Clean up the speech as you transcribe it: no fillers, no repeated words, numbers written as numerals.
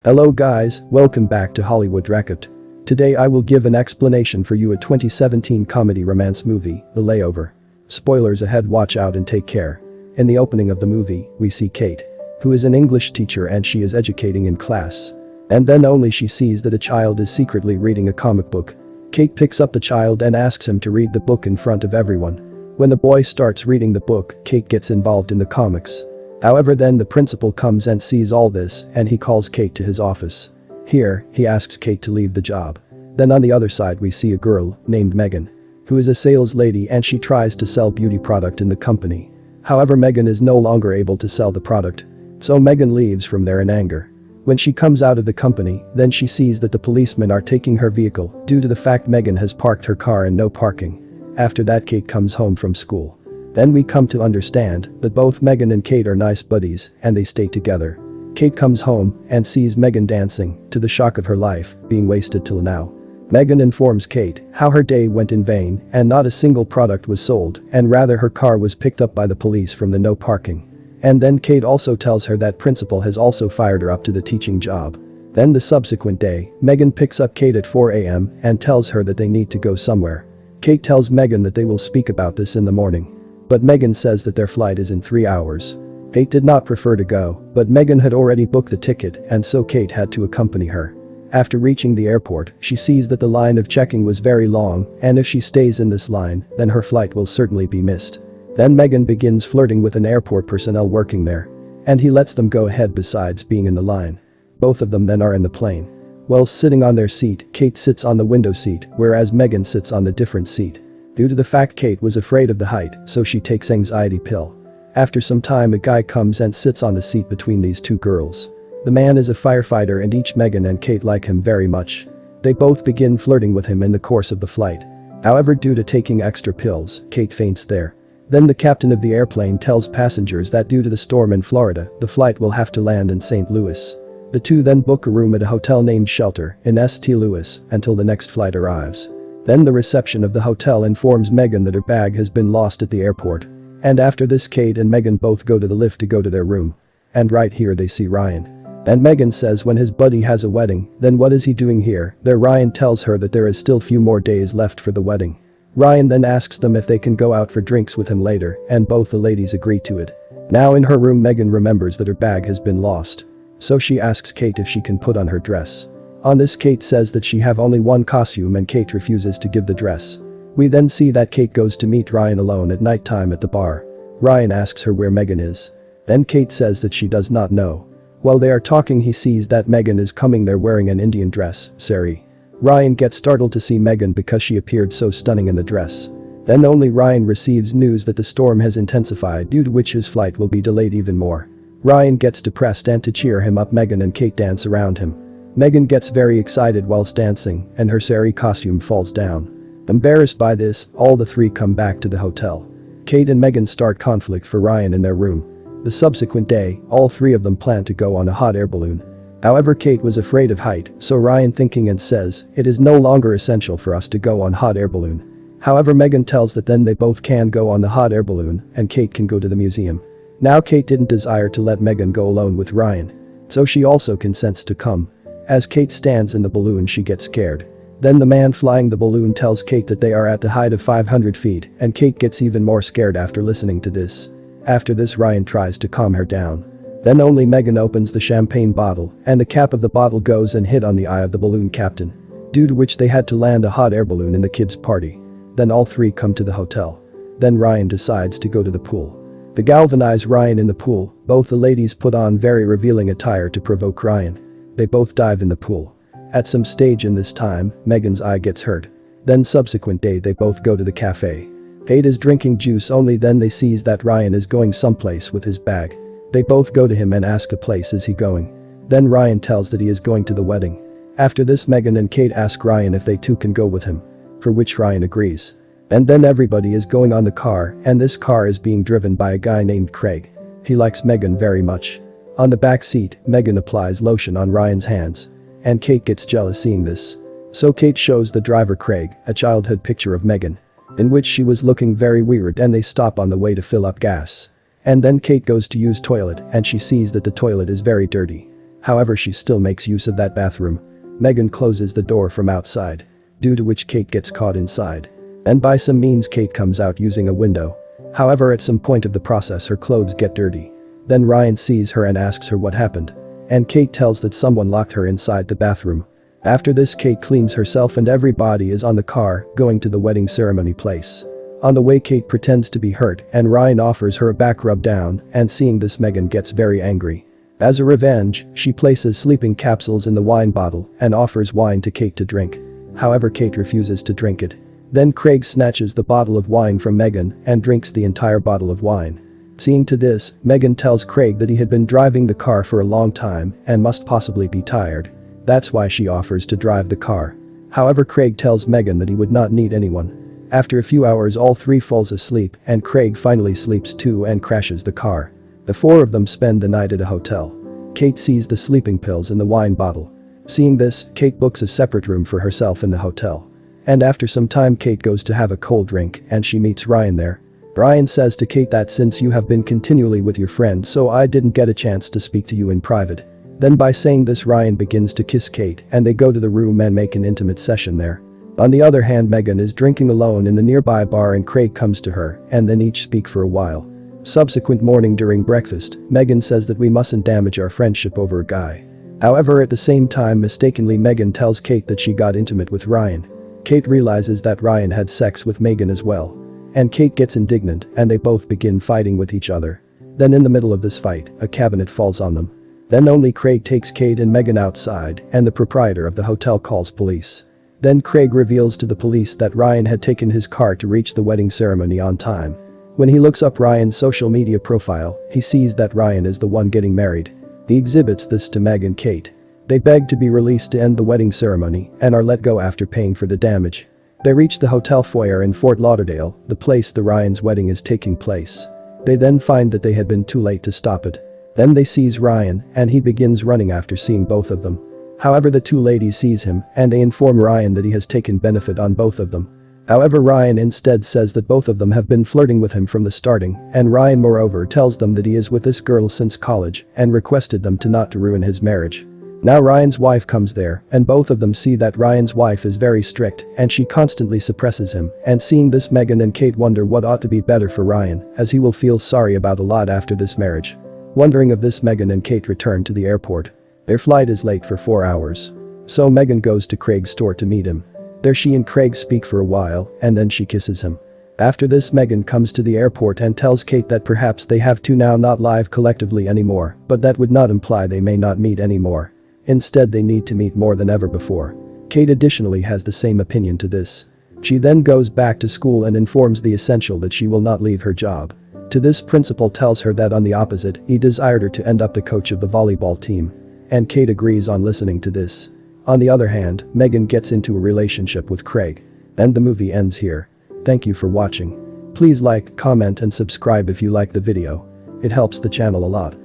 Hello guys, welcome back to Hollywood Record. Today I will give an explanation for you a 2017 comedy romance movie, The Layover. Spoilers ahead, watch out and take care. In the opening of the movie, we see Kate, who is an English teacher and she is educating in class. And then only she sees that a child is secretly reading a comic book. Kate picks up the child and asks him to read the book in front of everyone. When the boy starts reading the book, Kate gets involved in the comics. However, then the principal comes and sees all this and he calls Kate to his office. Here, he asks Kate to leave the job. Then on the other side we see a girl named Megan, who is a sales lady and she tries to sell beauty product in the company. However, Megan is no longer able to sell the product. So Megan leaves from there in anger. When she comes out of the company, then she sees that the policemen are taking her vehicle due to the fact Megan has parked her car in no parking. After that, Kate comes home from school. Then we come to understand that both Megan and Kate are nice buddies and they stay together. Kate comes home and sees Megan dancing, to the shock of her life, being wasted till now. Megan informs Kate how her day went in vain and not a single product was sold and rather her car was picked up by the police from the no parking. And then Kate also tells her that principal has also fired her up to the teaching job. Then the subsequent day, Megan picks up Kate at 4 a.m. and tells her that they need to go somewhere. Kate tells Megan that they will speak about this in the morning. But Megan says that their flight is in 3 hours. Kate did not prefer to go, but Megan had already booked the ticket and so Kate had to accompany her. After reaching the airport, she sees that the line of checking was very long and if she stays in this line, then her flight will certainly be missed. Then Megan begins flirting with an airport personnel working there. And he lets them go ahead besides being in the line. Both of them then are in the plane. While sitting on their seat, Kate sits on the window seat whereas Megan sits on the different seat. Due to the fact Kate was afraid of the height, so she takes anxiety pill. After some time, a guy comes and sits on the seat between these two girls. The man is a firefighter and each Megan and Kate like him very much. They both begin flirting with him in the course of the flight. However, due to taking extra pills, Kate faints there. Then the captain of the airplane tells passengers that due to the storm in Florida, the flight will have to land in St. Louis. The two then book a room at a hotel named Shelter in St. Louis until the next flight arrives. Then the reception of the hotel informs Megan that her bag has been lost at the airport. And after this, Kate and Megan both go to the lift to go to their room. And right here they see Ryan. And Megan says when his buddy has a wedding, then what is he doing here? There Ryan tells her that there is still few more days left for the wedding. Ryan then asks them if they can go out for drinks with him later and both the ladies agree to it. Now in her room, Megan remembers that her bag has been lost. So she asks Kate if she can put on her dress. On this, Kate says that she have only one costume and Kate refuses to give the dress. We then see that Kate goes to meet Ryan alone at nighttime at the bar. Ryan asks her where Megan is. Then Kate says that she does not know. While they are talking, he sees that Megan is coming there wearing an Indian dress, sari. Ryan gets startled to see Megan because she appeared so stunning in the dress. Then only Ryan receives news that the storm has intensified, due to which his flight will be delayed even more. Ryan gets depressed and to cheer him up, Megan and Kate dance around him. Megan gets very excited whilst dancing and her sari costume falls down. Embarrassed by this, all the three come back to the hotel. Kate and Megan start conflict for Ryan in their room. The subsequent day, all three of them plan to go on a hot air balloon. However, Kate was afraid of height, so Ryan thinking and says, it is no longer essential for us to go on hot air balloon. However, Megan tells that then they both can go on the hot air balloon and Kate can go to the museum. Now Kate didn't desire to let Megan go alone with Ryan. So she also consents to come. As Kate stands in the balloon, she gets scared. Then the man flying the balloon tells Kate that they are at the height of 500 feet and Kate gets even more scared after listening to this. After this, Ryan tries to calm her down. Then only Megan opens the champagne bottle and the cap of the bottle goes and hit on the eye of the balloon captain. Due to which they had to land a hot air balloon in the kids' party. Then all three come to the hotel. Then Ryan decides to go to the pool. They galvanize Ryan in the pool. Both the ladies put on very revealing attire to provoke Ryan. They both dive in the pool. At some stage in this time, Megan's eye gets hurt. Then subsequent day they both go to the cafe. Kate is drinking juice, only then they sees that Ryan is going someplace with his bag. They both go to him and ask the place is he going. Then Ryan tells that he is going to the wedding. After this, Megan and Kate ask Ryan if they too can go with him. For which Ryan agrees. And then everybody is going on the car and this car is being driven by a guy named Craig. He likes Megan very much. On the back seat, Megan applies lotion on Ryan's hands. And Kate gets jealous seeing this. So Kate shows the driver Craig a childhood picture of Megan. In which she was looking very weird and they stop on the way to fill up gas. And then Kate goes to use toilet and she sees that the toilet is very dirty. However, she still makes use of that bathroom. Megan closes the door from outside, due to which Kate gets caught inside. And by some means Kate comes out using a window. However, at some point of the process her clothes get dirty. Then Ryan sees her and asks her what happened. And Kate tells that someone locked her inside the bathroom. After this, Kate cleans herself and everybody is on the car going to the wedding ceremony place. On the way, Kate pretends to be hurt and Ryan offers her a back rub down, and seeing this Megan gets very angry. As a revenge, she places sleeping capsules in the wine bottle and offers wine to Kate to drink. However, Kate refuses to drink it. Then Craig snatches the bottle of wine from Megan and drinks the entire bottle of wine. Seeing to this, Megan tells Craig that he had been driving the car for a long time and must possibly be tired. That's why she offers to drive the car. However, Craig tells Megan that he would not need anyone. After a few hours, all three falls asleep and Craig finally sleeps too and crashes the car. The four of them spend the night at a hotel. Kate sees the sleeping pills in the wine bottle. Seeing this, Kate books a separate room for herself in the hotel. And after some time, Kate goes to have a cold drink and she meets Ryan there. Ryan says to Kate that since you have been continually with your friend, so I didn't get a chance to speak to you in private. Then by saying this, Ryan begins to kiss Kate and they go to the room and make an intimate session there. On the other hand, Megan is drinking alone in the nearby bar and Craig comes to her and then each speak for a while. Subsequent morning during breakfast, Megan says that we mustn't damage our friendship over a guy. However, at the same time, mistakenly Megan tells Kate that she got intimate with Ryan. Kate realizes that Ryan had sex with Megan as well. And Kate gets indignant and they both begin fighting with each other. Then in the middle of this fight, a cabinet falls on them. Then only Craig takes Kate and Megan outside and the proprietor of the hotel calls police. Then Craig reveals to the police that Ryan had taken his car to reach the wedding ceremony on time. When he looks up Ryan's social media profile, he sees that Ryan is the one getting married. He exhibits this to Meg and Kate. They beg to be released to end the wedding ceremony and are let go after paying for the damage. They reach the hotel foyer in Fort Lauderdale, the place the Ryan's wedding is taking place. They then find that they had been too late to stop it. Then they seize Ryan and he begins running after seeing both of them. However, the two ladies seize him and they inform Ryan that he has taken benefit on both of them. However, Ryan instead says that both of them have been flirting with him from the starting, and Ryan moreover tells them that he is with this girl since college and requested them to not to ruin his marriage. Now Ryan's wife comes there and both of them see that Ryan's wife is very strict and she constantly suppresses him, and seeing this Megan and Kate wonder what ought to be better for Ryan, as he will feel sorry about a lot after this marriage. Wondering of this, Megan and Kate return to the airport. Their flight is late for 4 hours. So Megan goes to Craig's store to meet him. There she and Craig speak for a while and then she kisses him. After this, Megan comes to the airport and tells Kate that perhaps they have to now not live collectively anymore, but that would not imply they may not meet anymore. Instead, they need to meet more than ever before. Kate additionally has the same opinion to this. She then goes back to school and informs the essential that she will not leave her job. To this, principal tells her that on the opposite, he desired her to end up the coach of the volleyball team. And Kate agrees on listening to this. On the other hand, Megan gets into a relationship with Craig. And the movie ends here. Thank you for watching. Please like, comment and subscribe if you like the video. It helps the channel a lot.